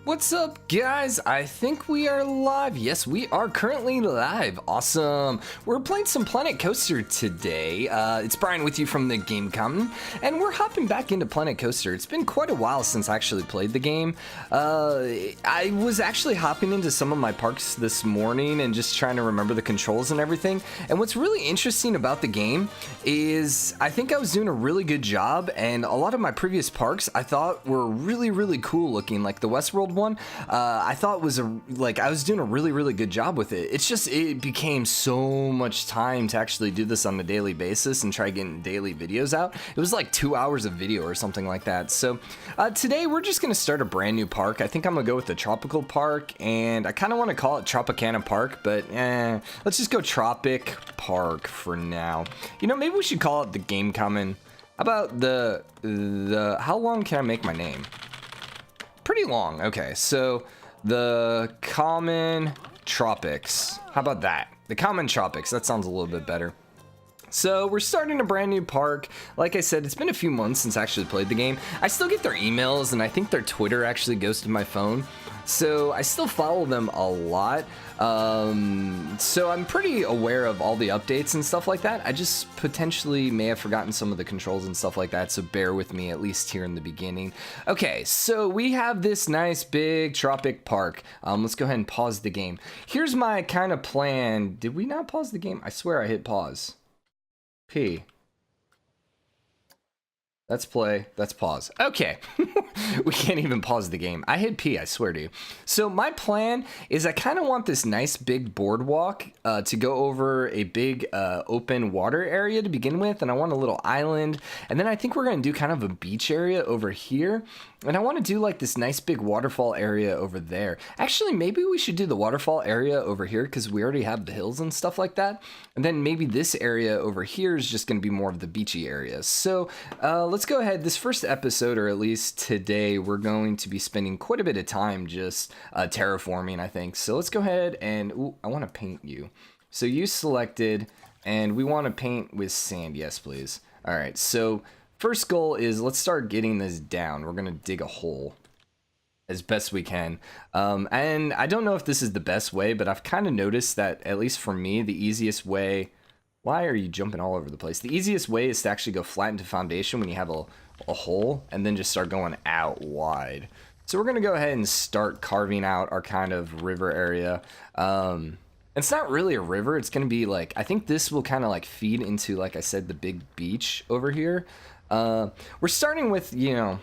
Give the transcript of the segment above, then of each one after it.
What's up, guys? I think we are live. Yes, we are currently live. Awesome. We're playing some Planet Coaster today. It's Brian with you from TheGameCommon, and we're hopping back into Planet Coaster. It's been quite a while since I actually played the game. I was actually hopping into some of my parks this morning and just trying to remember the controls and everything. And what's really interesting about the game is I think I was doing a really good job, and a lot of my previous parks I thought were really cool looking, like the Westworld one. I thought was I was doing a really good job with it. It's just it became so much time to actually do this on a daily basis and try getting daily videos out. It was like 2 hours of video or something like that. So today we're just gonna start a brand new park. I think I'm gonna go with the tropical park, and I kind of want to call it Tropicana Park, but let's just go Tropic Park for now. You know, maybe we should call it the TheGameCommon. How about the how long can I make my name? Pretty long. Okay, so the Common Tropics. How about that? The Common Tropics. That sounds a little bit better. So we're starting a brand new park. Like I said, it's been a few months since I actually played the game. I still get their emails, and I think their Twitter actually goes to my phone. So I still follow them a lot. So I'm pretty aware of all the updates and stuff like that. I just potentially may have forgotten some of the controls and stuff like that, so bear with me at least here in the beginning. Okay, so we have this nice big tropic park. Let's go ahead and pause the game. Here's my kind of plan. Did we not pause the game? I swear I hit pause. P. Let's play. Let's pause. Okay. We can't even pause the game. I hit P, I swear to you. So my plan is I kind of want this nice big boardwalk to go over a big open water area to begin with. And I want a little island. And then I think we're going to do kind of a beach area over here. And I want to do like this nice big waterfall area over there. Actually, maybe we should do the waterfall area over here because we already have the hills and stuff like that. And then maybe this area over here is just going to be more of the beachy area. So let's go ahead. This first episode, or at least today, we're going to be spending quite a bit of time just terraforming, I think. So let's go ahead and, ooh, I want to paint you. So you selected, and we want to paint with sand. Yes, please. All right, so first goal is let's start getting this down. We're going to dig a hole as best we can. And I don't know if this is the best way, but I've kind of noticed that, at least for me, the easiest way... Why are you jumping all over the place? The easiest way is to actually go flat into foundation when you have a hole, and then just start going out wide. So we're going to go ahead and start carving out our kind of river area. It's not really a river. It's going to be like, I think this will kind of like feed into, like I said, the big beach over here. We're starting with, you know,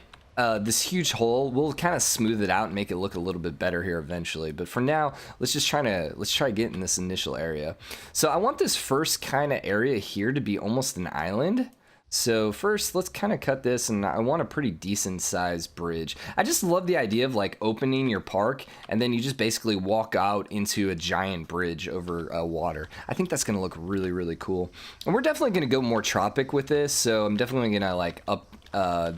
this huge hole. We'll kind of smooth it out and make it look a little bit better here eventually, but for now let's try getting this initial area. So I want this first kind of area here to be almost an island. So first let's kind of cut this, and I want a pretty decent sized bridge. I just love the idea of like opening your park and then you just basically walk out into a giant bridge over water. I think that's gonna look really cool, and we're definitely gonna go more tropic with this. So I'm definitely gonna like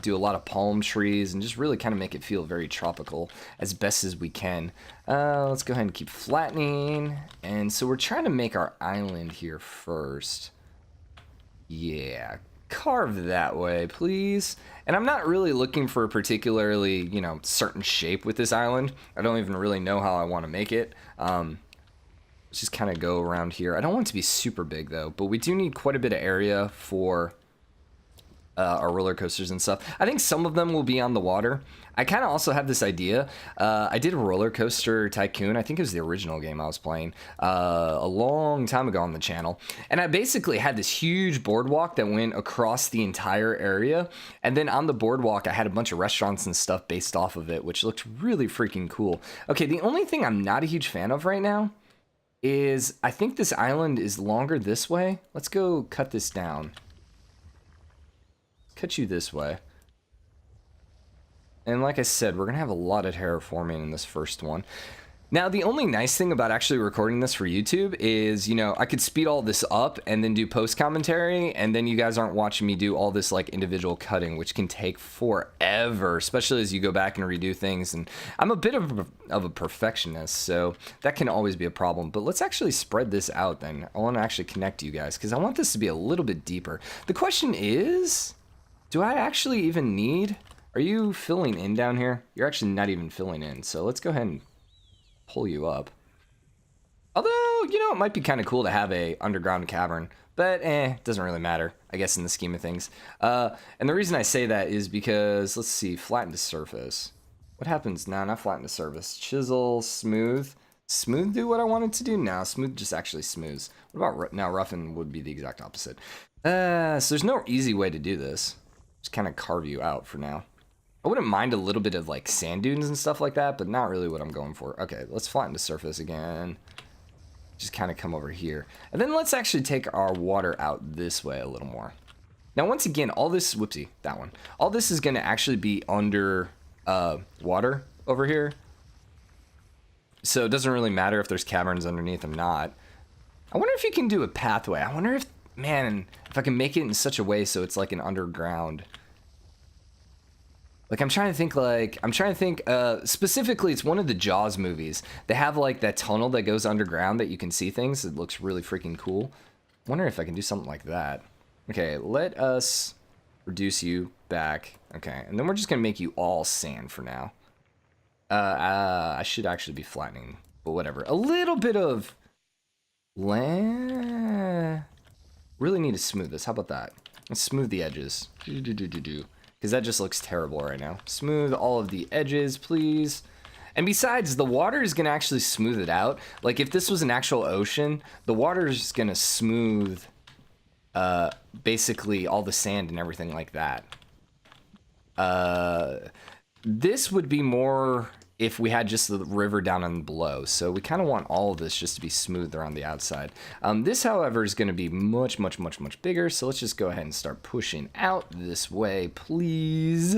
do a lot of palm trees and just really kind of make it feel very tropical as best as we can. Let's go ahead and keep flattening. And so we're trying to make our island here first. Yeah, carve that way, please. And I'm not really looking for a particularly, you know, certain shape with this island. I don't even really know how I want to make it. Let's just kind of go around here. I don't want it to be super big though, but we do need quite a bit of area for our roller coasters and stuff. I think some of them will be on the water. I kind of also have this idea. I did a RollerCoaster Tycoon. I think it was the original game I was playing a long time ago on the channel. And I basically had this huge boardwalk that went across the entire area. And then on the boardwalk, I had a bunch of restaurants and stuff based off of it, which looked really freaking cool. Okay, the only thing I'm not a huge fan of right now is I think this island is longer this way. Let's go cut this down. Cut you this way. And like I said, we're going to have a lot of terraforming in this first one. Now, the only nice thing about actually recording this for YouTube is, you know, I could speed all this up and then do post commentary, and then you guys aren't watching me do all this like individual cutting, which can take forever, especially as you go back and redo things. And I'm a bit of a perfectionist, so that can always be a problem. But let's actually spread this out then. I want to actually connect you guys because I want this to be a little bit deeper. The question is, do I actually even need Are you filling in down here? You're actually not even filling in. So let's go ahead and pull you up. Although, you know, it might be kind of cool to have a underground cavern, but it doesn't really matter, I guess, in the scheme of things. And the reason I say that is because, let's see, flatten to surface. What happens? Nah, not flatten to surface. Chisel, smooth. Smooth do what I wanted to do? No, smooth just actually smooths. What about now? Roughen would be the exact opposite. So there's no easy way to do this. Just kind of carve you out for now. I wouldn't mind a little bit of like sand dunes and stuff like that, but not really what I'm going for. Okay, let's flatten to surface again. Just kind of come over here. And then let's actually take our water out this way a little more. Now, once again, all this, whoopsie, that one. All this is going to actually be under water over here. So it doesn't really matter if there's caverns underneath or not. I wonder if you can do a pathway. I wonder if, man, if I can make it in such a way so it's like an underground. Like, I'm trying to think, specifically, it's one of the Jaws movies. They have, like, that tunnel that goes underground that you can see things. It looks really freaking cool. I wonder if I can do something like that. Okay, let us reduce you back. Okay, and then we're just going to make you all sand for now. I should actually be flattening, but whatever. A little bit of land. Really need to smooth this. How about that? Let's smooth the edges. Because that just looks terrible right now. Smooth all of the edges, please. And besides, the water is going to actually smooth it out. Like, if this was an actual ocean, the water is going to smooth basically all the sand and everything like that. This would be more if we had just the river down and below. So we kind of want all of this just to be smooth around the outside. This, however, is going to be much, much, much, much bigger. So let's just go ahead and start pushing out this way, please.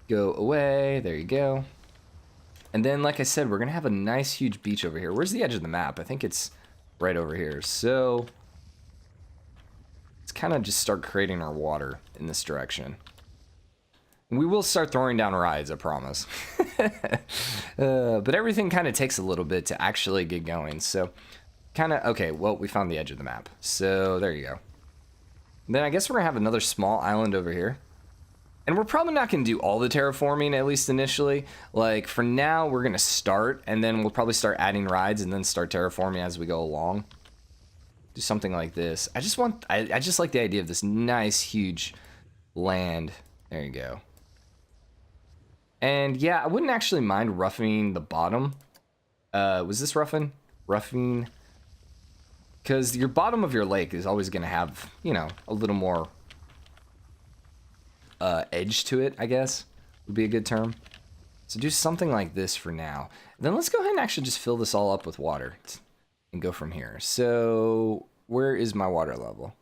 Go away. There you go. And then, like I said, we're going to have a nice, huge beach over here. Where's the edge of the map? I think it's right over here. So let's kind of just start creating our water in this direction. We will start throwing down rides, I promise. But everything kind of takes a little bit to actually get going. So, kind of, okay, well, we found the edge of the map. So, there you go. Then I guess we're going to have another small island over here. And we're probably not going to do all the terraforming, at least initially. Like, for now, we're going to start, and then we'll probably start adding rides and then start terraforming as we go along. Do something like this. I just like the idea of this nice, huge land. There you go. And yeah, I wouldn't actually mind roughing the bottom. Was this roughing? Roughing. Because your bottom of your lake is always going to have, you know, a little more edge to it, I guess, would be a good term. So do something like this for now. Then let's go ahead and actually just fill this all up with water and go from here. So where is my water level?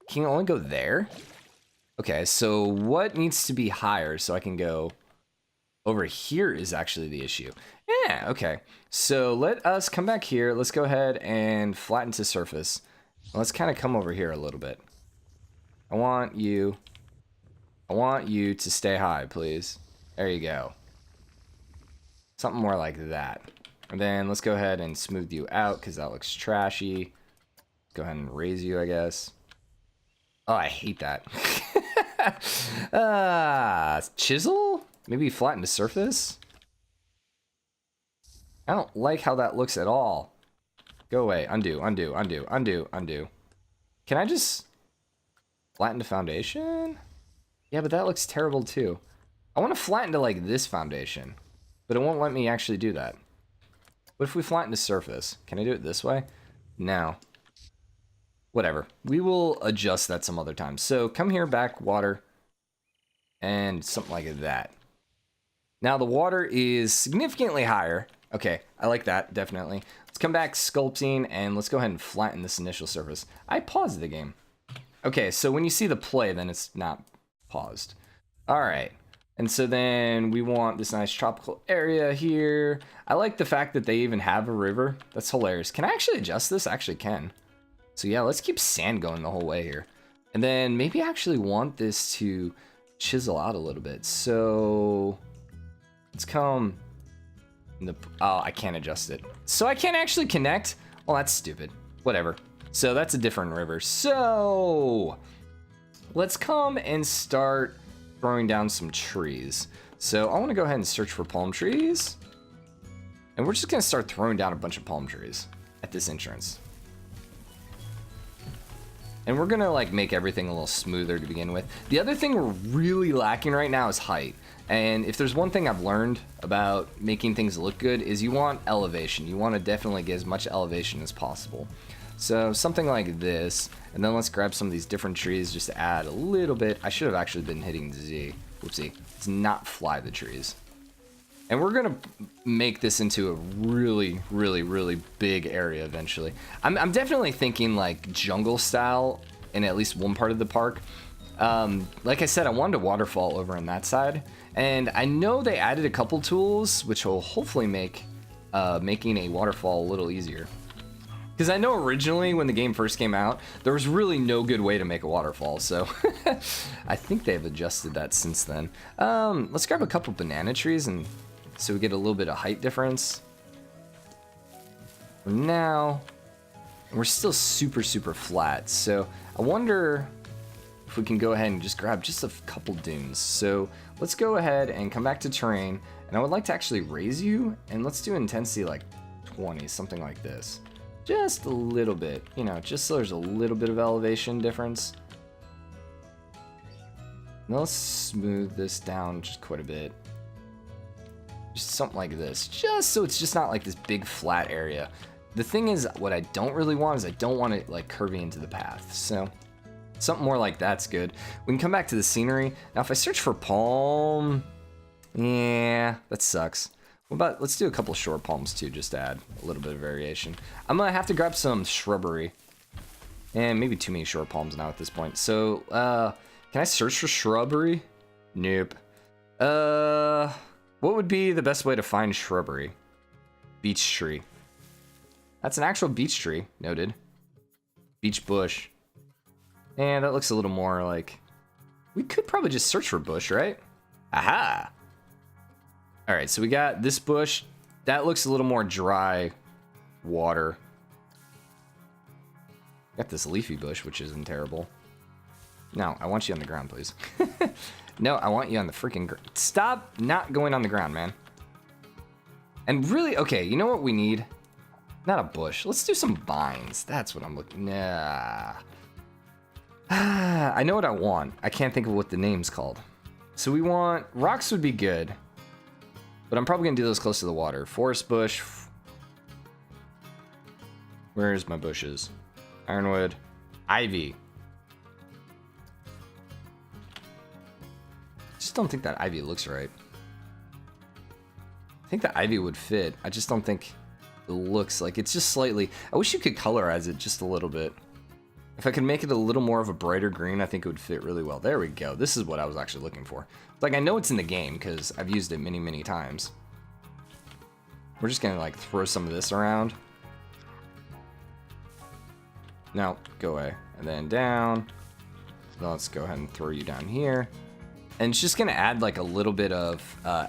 Can you only go there? Okay, so what needs to be higher so I can go over here is actually the issue. Yeah, okay. So let us come back here. Let's go ahead and flatten to surface. Let's kind of come over here a little bit. I want you to stay high, please. There you go. Something more like that. And then let's go ahead and smooth you out because that looks trashy. Go ahead and raise you, I guess. Oh, I hate that. Chisel? Maybe flatten to surface? I don't like how that looks at all. Go away. Undo, undo, undo, undo, undo. Can I just flatten to foundation? Yeah, but that looks terrible too. I want to flatten to like this foundation, but it won't let me actually do that. What if we flatten to surface? Can I do it this way? No. Whatever. We will adjust that some other time. So come here, back, water, and something like that. Now the water is significantly higher. Okay, I like that, definitely. Let's come back, sculpting, and let's go ahead and flatten this initial surface. I paused the game. Okay, so when you see the play, then it's not paused. All right, and so then we want this nice tropical area here. I like the fact that they even have a river. That's hilarious. Can I actually adjust this? I actually can. So yeah, let's keep sand going the whole way here. And then maybe I actually want this to chisel out a little bit. So let's come in the, oh, I can't adjust it. So I can't actually connect? Well, that's stupid. Whatever. So that's a different river. So let's come and start throwing down some trees. So I want to go ahead and search for palm trees. And we're just going to start throwing down a bunch of palm trees at this entrance. And we're going to like make everything a little smoother to begin with. The other thing we're really lacking right now is height. And if there's one thing I've learned about making things look good is you want elevation. You want to definitely get as much elevation as possible. So something like this. And then let's grab some of these different trees just to add a little bit. I should have actually been hitting Z. Whoopsie. Let's not fly the trees. And we're going to make this into a really, really, really big area eventually. I'm definitely thinking like jungle style in at least one part of the park. Like I said, I wanted a waterfall over on that side. And I know they added a couple tools, which will hopefully make making a waterfall a little easier. Because I know originally when the game first came out, there was really no good way to make a waterfall. So I think they've adjusted that since then. Let's grab a couple banana trees and so we get a little bit of height difference. For now, we're still super, super flat. So I wonder if we can go ahead and just grab just a couple dunes. So let's go ahead and come back to terrain. And I would like to actually raise you. And let's do intensity like 20, something like this. Just a little bit, you know, just so there's a little bit of elevation difference. Now let's smooth this down just quite a bit. Just something like this, just so it's just not like this big flat area. The thing is, what I don't really want is I don't want it like curving into the path. So something more like that's good. We can come back to the scenery. Now if I search for palm, yeah, that sucks. What about, let's do a couple short palms too, just to add a little bit of variation. I'm gonna have to grab some shrubbery. And maybe too many short palms now at this point. So, can I search for shrubbery? Nope. What would be the best way to find shrubbery? Beech tree. That's an actual beech tree, noted. Beech bush. And that looks a little more like, we could probably just search for bush, right? Aha! All right, so we got this bush. That looks a little more dry water. Got this leafy bush, which isn't terrible. No, I want you on the ground, please. No, I want you on the freaking ground. Stop not going on the ground, man. And really, okay, you know what we need? Not a bush. Let's do some vines. That's what I'm looking. Nah. I know what I want. I can't think of what the name's called. So we want rocks would be good. But I'm probably going to do those close to the water. Forest bush. Where's my bushes? Ironwood. Ivy. Just don't think that ivy looks right. I think the ivy would fit. I just don't think it looks like it's just slightly. I wish you could colorize it just a little bit. If I could make it a little more of a brighter green, I think it would fit really well. There we go. This is what I was actually looking for. Like, I know it's in the game because I've used it many, many times. We're just gonna like throw some of this around. No, go away. And then down. Now let's go ahead and throw you down here. And it's just gonna add like a little bit of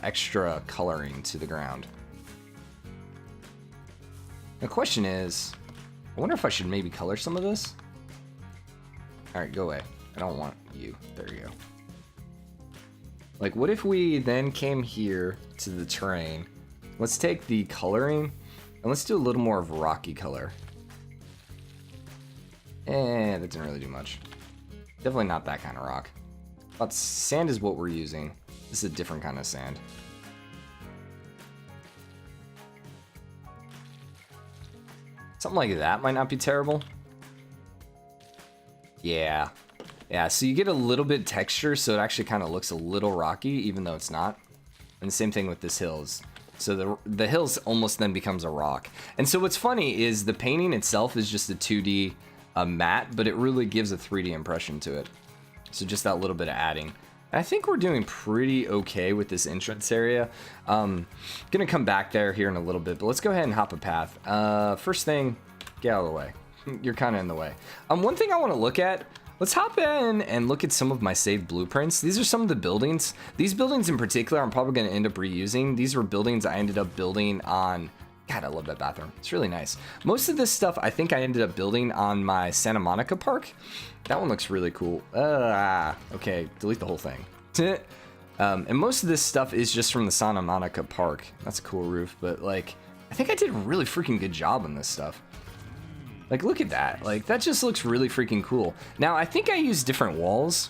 extra coloring to the ground. The question is, I wonder if I should maybe color some of this. All right, go away. I don't want you. There you go. Like, what if we then came here to the terrain? Let's take the coloring and let's do a little more of a rocky color. That didn't really do much. Definitely not that kind of rock. But sand is what we're using. This is a different kind of sand. Something like that might not be terrible. Yeah. Yeah, so you get a little bit texture, so it actually kind of looks a little rocky, even though it's not. And the same thing with this hills. So the hills almost then becomes a rock. And so what's funny is the painting itself is just a 2D matte, but it really gives a 3D impression to it. So just that little bit of adding. I think we're doing pretty okay with this entrance area. Gonna come back there here in a little bit, but let's go ahead and hop a path. First thing, get out of the way. You're kind of in the way. One thing I want to look at, let's hop in and look at some of my saved blueprints. These are some of the buildings. These buildings in particular, I'm probably going to end up reusing. These were buildings I ended up building on. God, I love that bathroom. It's really nice. Most of this stuff I think I ended up building on my Santa Monica park. That one looks really cool. Okay, delete the whole thing. And most of this stuff is just from the Santa Monica Park. That's a cool roof, but like, I think I did a really freaking good job on this stuff. Like, look at that. Like, that just looks really freaking cool. Now, I think I used different walls,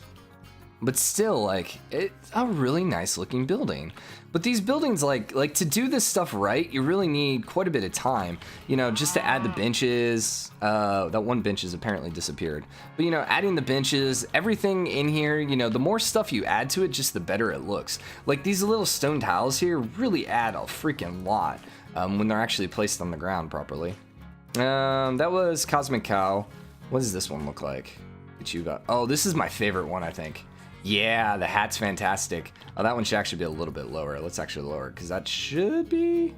but still, like, it's a really nice looking building. But these buildings, like to do this stuff right, you really need quite a bit of time, you know, just to add the benches. That one bench has apparently disappeared. But, you know, adding the benches, everything in here, you know, the more stuff you add to it, just the better it looks. Like, these little stone tiles here really add a freaking lot when they're actually placed on the ground properly. That was Cosmic Cow. What does this one look like? That you got? Oh, this is my favorite one, I think. Yeah, the hat's fantastic. Oh, that one should actually be a little bit lower. Let's actually lower it, because that should be...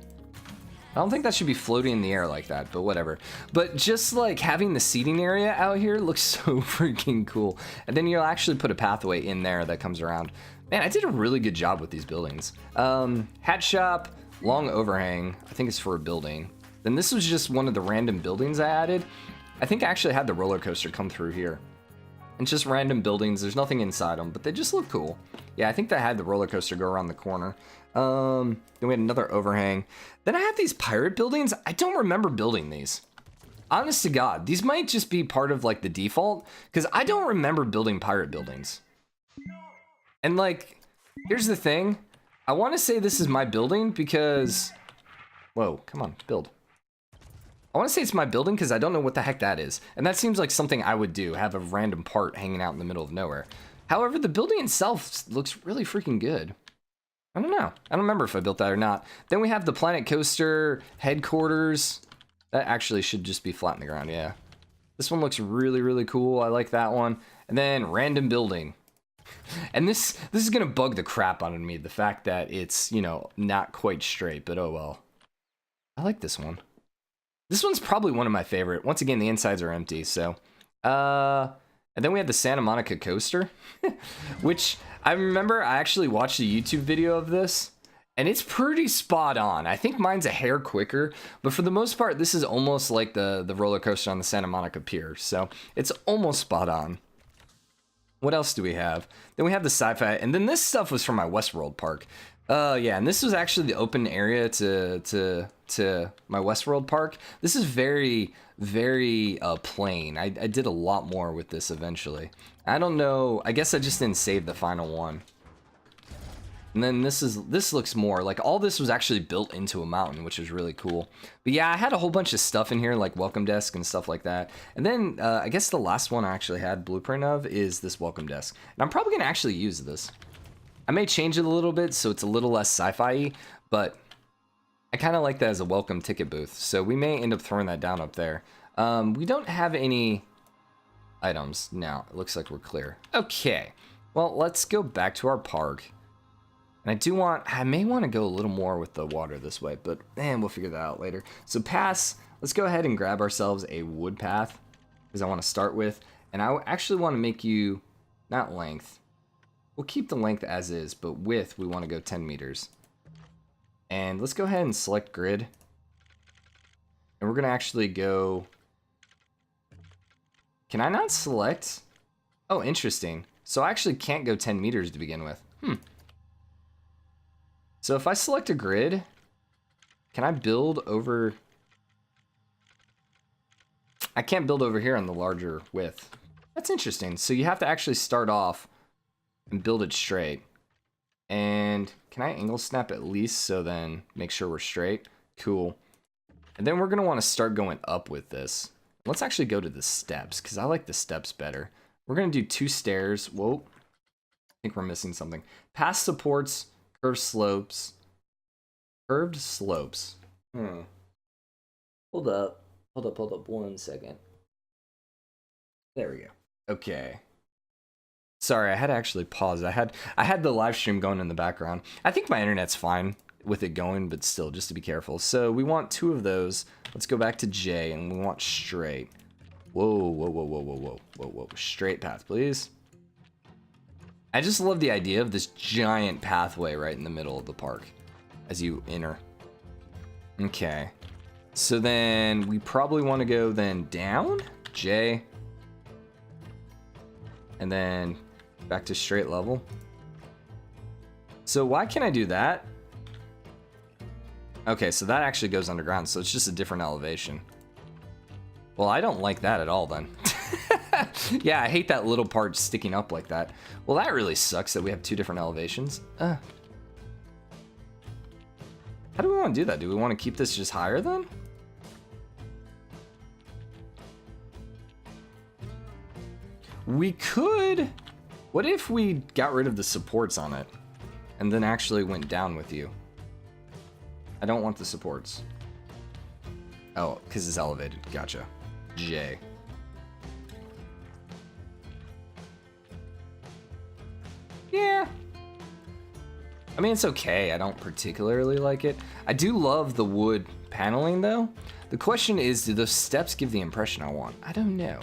I don't think that should be floating in the air like that, but whatever. But just like having the seating area out here looks so freaking cool. And then you'll actually put a pathway in there that comes around. Man, I did a really good job with these buildings. Hat shop, long overhang. I think it's for a building. Then this was just one of the random buildings I added. I think I actually had the roller coaster come through here. And just random buildings. There's nothing inside them, but they just look cool. Yeah, I think that had the roller coaster go around the corner. Then we had another overhang. Then I have these pirate buildings. I don't remember building these. Honest to God, these might just be part of like the default, because I don't remember building pirate buildings. And like, here's the thing. I want to say this is my building because... Whoa, come on, build. I want to say it's my building because I don't know what the heck that is. And that seems like something I would do, have a random part hanging out in the middle of nowhere. However, the building itself looks really freaking good. I don't know. I don't remember if I built that or not. Then we have the Planet Coaster headquarters. That actually should just be flat in the ground, yeah. This one looks really, really cool. I like that one. And then random building. And this is going to bug the crap out of me, the fact that it's, you know, not quite straight, but oh well. I like this one. This one's probably one of my favorite. Once again, the insides are empty, so. And then we have the Santa Monica coaster, which I remember I actually watched a YouTube video of this, and it's pretty spot on. I think mine's a hair quicker, but for the most part, this is almost like the roller coaster on the Santa Monica Pier, so it's almost spot on. What else do we have? Then we have the sci-fi, and then this stuff was from my Westworld park. Yeah, and this was actually the open area to my Westworld park. This is very, very plain. I did a lot more with this eventually. I don't know. I guess I just didn't save the final one. And then this looks more like all this was actually built into a mountain, which is really cool. But yeah, I had a whole bunch of stuff in here like welcome desk and stuff like that. And then I guess the last one I actually had blueprint of is this welcome desk. And I'm probably gonna actually use this. I may change it a little bit so it's a little less sci-fi-y, but I kind of like that as a welcome ticket booth. So we may end up throwing that down up there. We don't have any items now. It looks like we're clear. Okay, well, let's go back to our park. And I may want to go a little more with the water this way, but we'll figure that out later. So pass, let's go ahead and grab ourselves a wood path, because I want to start with. And I actually want to make you, not length. We'll keep the length as is, but width, we want to go 10 meters. And let's go ahead and select grid. And we're going to actually go... Can I not select? Oh, interesting. So I actually can't go 10 meters to begin with. So if I select a grid, can I build over... I can't build over here on the larger width. That's interesting. So you have to actually start off and build it straight. And can I angle snap at least so then make sure we're straight? Cool. And then we're going to want to start going up with this. Let's actually go to the steps because I like the steps better. We're going to do 2 stairs. Whoa. I think we're missing something. Pass supports curved slopes. Curved slopes. Hold up 1 second. There we go. Okay. Sorry, I had to actually pause. I had the live stream going in the background. I think my internet's fine with it going, but still, just to be careful. So we want 2 of those. Let's go back to J, and we want straight. Whoa, whoa, whoa, whoa, whoa, whoa, whoa, whoa. Straight path, please. I just love the idea of this giant pathway right in the middle of the park as you enter. Okay. So then we probably want to go then down, J, and then back to straight level. So why can't I do that? Okay, so that actually goes underground, so it's just a different elevation. Well, I don't like that at all then. Yeah, I hate that little part sticking up like that. Well, that really sucks that we have two different elevations. How do we want to do that? Do we want to keep this just higher then? We could. What if we got rid of the supports on it and then actually went down with you? I don't want the supports. Oh, because it's elevated. Gotcha. J. Yeah. I mean, it's okay. I don't particularly like it. I do love the wood paneling, though. The question is, do those steps give the impression I want? I don't know.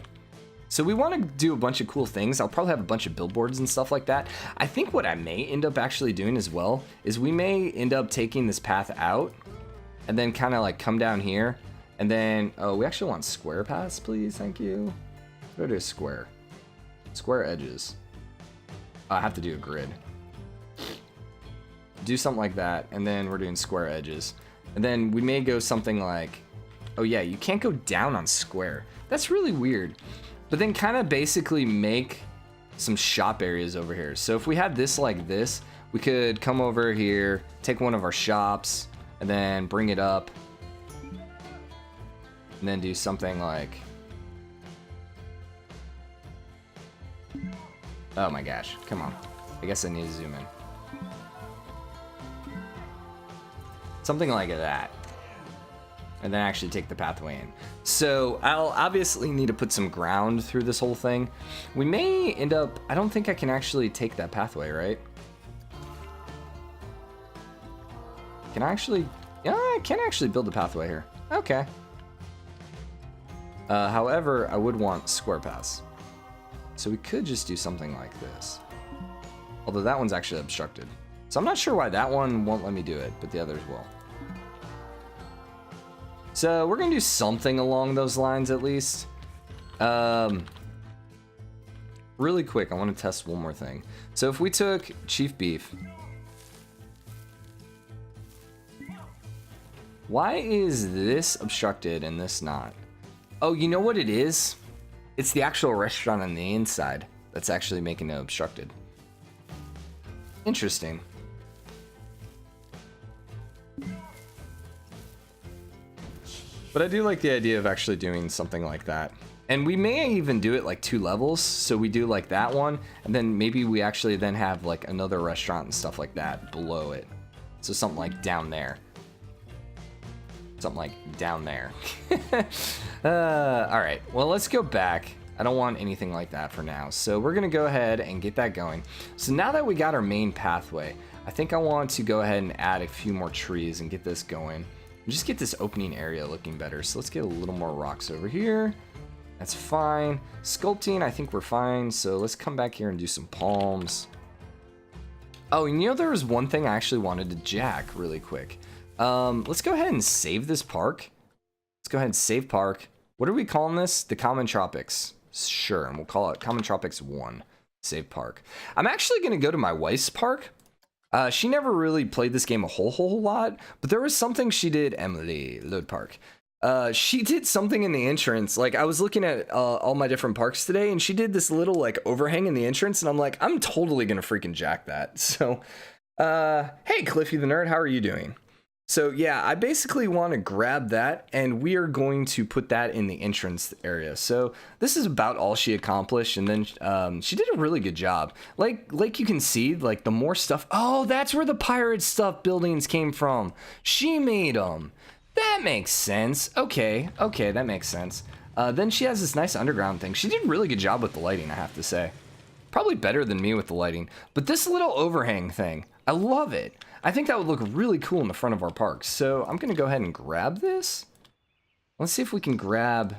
So we want to do a bunch of cool things. I'll probably have a bunch of billboards and stuff like that. I think what I may end up actually doing as well is we may end up taking this path out and then kind of like come down here. And then, oh, we actually want square paths, please. Thank you. Go to a square. Square edges. Oh, I have to do a grid. Do something like that. And then we're doing square edges. And then we may go something like, oh yeah, you can't go down on square. That's really weird. But then kind of basically make some shop areas over here. So if we had this like this, we could come over here, take one of our shops, and then bring it up. And then do something like... Oh my gosh, come on. I guess I need to zoom in. Something like that. And then actually take the pathway in. So I'll obviously need to put some ground through this whole thing. We may end up... I don't think I can actually take that pathway, right? Can I actually... Yeah, I can actually build a pathway here. Okay. However, I would want square paths. So we could just do something like this. Although that one's actually obstructed. So I'm not sure why that one won't let me do it, but the others will. So we're gonna do something along those lines at least. Really quick, I want to test one more thing. So if we took Chief Beef. Why is this obstructed and this not? Oh, you know what it is? It's the actual restaurant on the inside that's actually making it obstructed. Interesting. But I do like the idea of actually doing something like that. And we may even do it like 2 levels. So we do like that one, and then maybe we actually then have like another restaurant and stuff like that below it. So something like down there. Something like down there. All right, well, let's go back. I don't want anything like that for now. So we're gonna go ahead and get that going. So now that we got our main pathway, I think I want to go ahead and add a few more trees and get this going. And just get this opening area looking better. So let's get a little more rocks over here. That's fine. Sculpting, I think we're fine. So let's come back here and do some palms. Oh, and you know, there was one thing I actually wanted to jack really quick. Let's go ahead and save this park. Let's go ahead and save park. What are we calling this? The Common Tropics. Sure, and we'll call it Common Tropics 1. Save park. I'm actually going to go to my wife's park. She never really played this game a whole lot, but there was something she did. Emily, load park. She did something in the entrance. Like, I was looking at all my different parks today, and she did this little like overhang in the entrance, and I'm like, I'm totally gonna freaking jack that. So, hey Cliffy the Nerd, how are you doing? So yeah, I basically want to grab that, and we are going to put that in the entrance area. So this is about all she accomplished, and then she did a really good job. Like you can see, like the more stuff. Oh, that's where the pirate stuff buildings came from. She made them. That makes sense. Okay, that makes sense. Then she has this nice underground thing. She did a really good job with the lighting, I have to say. Probably better than me with the lighting. But this little overhang thing, I love it. I think that would look really cool in the front of our park. So I'm going to go ahead and grab this. Let's see if we can grab...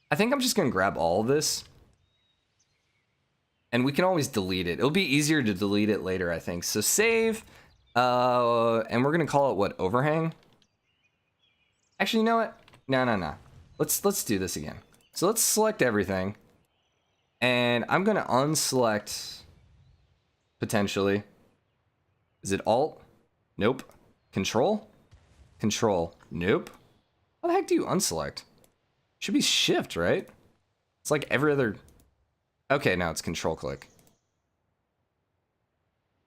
I think I'm just going to grab all of this. And we can always delete it. It'll be easier to delete it later, I think. So save. And we're going to call it, what, overhang? Actually, you know what? No. Let's do this again. So let's select everything. And I'm going to unselect, potentially. Is it Alt? Nope. Control? Control. Nope. How the heck do you unselect? Should be Shift, right? It's like every other... Okay, now it's Control click.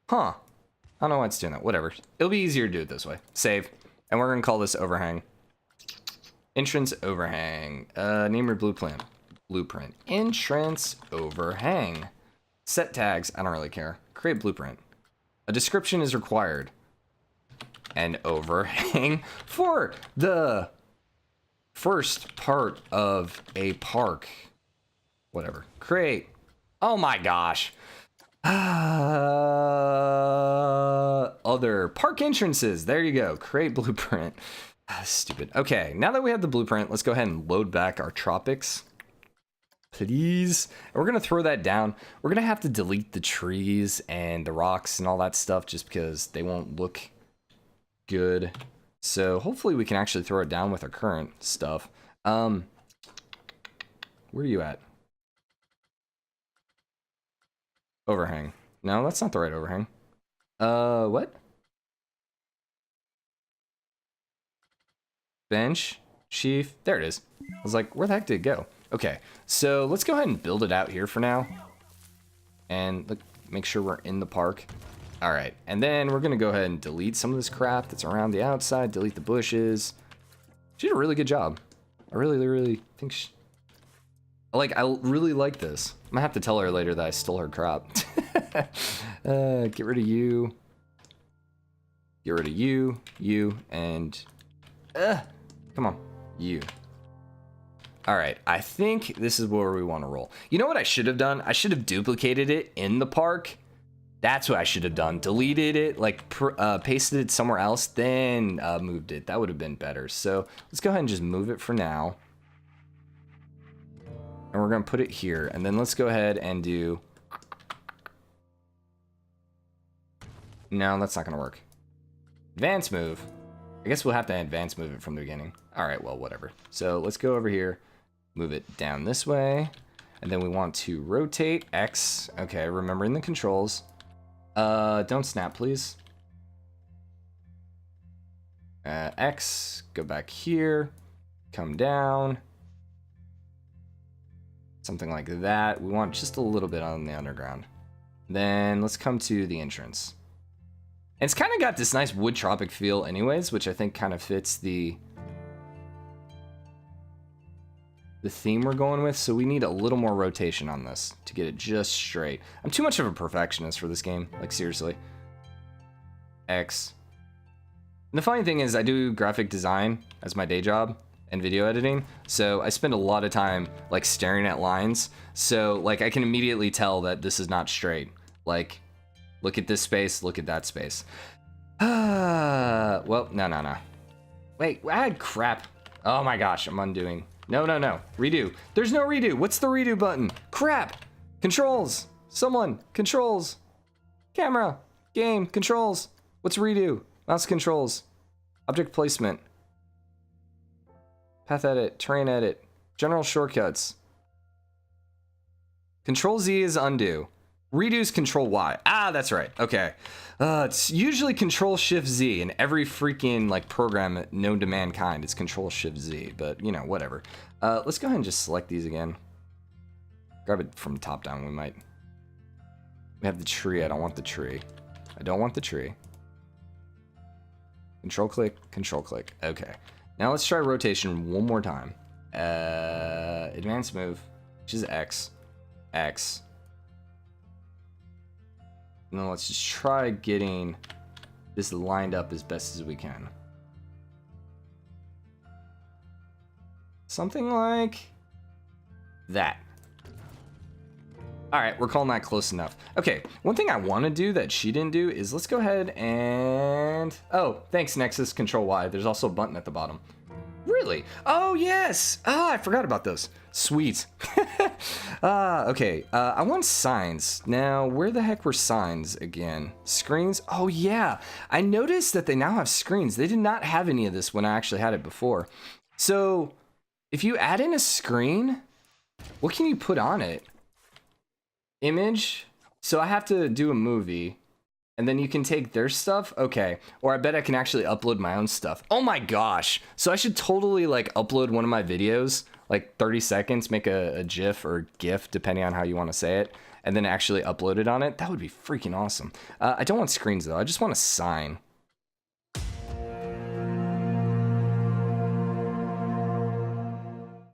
Huh. I don't know why it's doing that. Whatever. It'll be easier to do it this way. Save. And we're going to call this overhang. Entrance overhang. Name your blueprint. Blueprint. Entrance overhang. Set tags. I don't really care. Create blueprint. A description is required. An overhang for the first part of a park. Whatever. Create. Oh my gosh. Other park entrances. There you go. Create blueprint. Stupid. Okay, now that we have the blueprint, let's go ahead and load back our tropics. Please. And we're going to throw that down. We're going to have to delete the trees and the rocks and all that stuff just because they won't look good. So hopefully we can actually throw it down with our current stuff. Where are you at? Overhang. No, that's not the right overhang. What? Bench, sheaf, there it is. I was like, where the heck did it go? Okay, so let's go ahead and build it out here for now. And look, make sure we're in the park. All right, and then we're gonna go ahead and delete some of this crap that's around the outside, delete the bushes. She did a really good job. I really think I really like this. I'm gonna have to tell her later that I stole her crop. Get rid of you. Get rid of you, and come on, you. All right, I think this is where we want to roll. You know what I should have done? I should have duplicated it in the park. That's what I should have done. Deleted it, like pasted it somewhere else, then moved it. That would have been better. So let's go ahead and just move it for now. And we're gonna put it here, and then let's go ahead and do... No, that's not gonna work. Advance move. I guess we'll have to advance move it from the beginning. All right, well, whatever. So let's go over here, move it down this way, and then we want to rotate X. Okay, remembering the controls. Don't snap, please. X, go back here, come down. Something like that. We want just a little bit on the underground. Then let's come to the entrance. And it's kind of got this nice wood tropic feel anyways, which I think kind of fits the theme we're going with. So we need a little more rotation on this to get it just straight. I'm too much of a perfectionist for this game, like seriously. X. And the funny thing is I do graphic design as my day job and video editing, so I spend a lot of time like staring at lines, so like I can immediately tell that this is not straight. Like, look at this space, look at that space. Well, no. Wait, crap. Oh my gosh, I'm undoing. No. Redo. There's no redo. What's the redo button? Crap. Controls. Someone. Controls. Camera. Game. Controls. What's redo? Mouse controls. Object placement. Path edit. Terrain edit. General shortcuts. Control Z is undo. Redo's Control Y. Ah, that's right. Okay. It's usually Control Shift Z in every freaking like program known to mankind. It's Control Shift Z, but you know, whatever. Let's go ahead and just select these again. Grab it from top down. We have the tree. I don't want the tree. I don't want the tree. Control click, control click. Okay. Now let's try rotation one more time. Advanced move, which is X. X. And then let's just try getting this lined up as best as we can. Something like that. All right, we're calling that close enough. Okay, one thing I want to do that she didn't do is let's go ahead and... Oh, thanks, Nexus, Control Y. There's also a button at the bottom. Really? Oh, yes. I forgot about those. Sweet. Okay, I want signs. Now, where the heck were signs again? Screens? Oh, yeah. I noticed that they now have screens. They did not have any of this when I actually had it before. So, if you add in a screen, what can you put on it? Image. So I have to do a movie, and then you can take their stuff. Okay. Or I bet I can actually upload my own stuff. Oh my gosh. So I should totally like upload one of my videos, like 30 seconds, make a GIF or GIF, depending on how you want to say it, and then actually upload it on it. That would be freaking awesome. I don't want screens though. I just want a sign.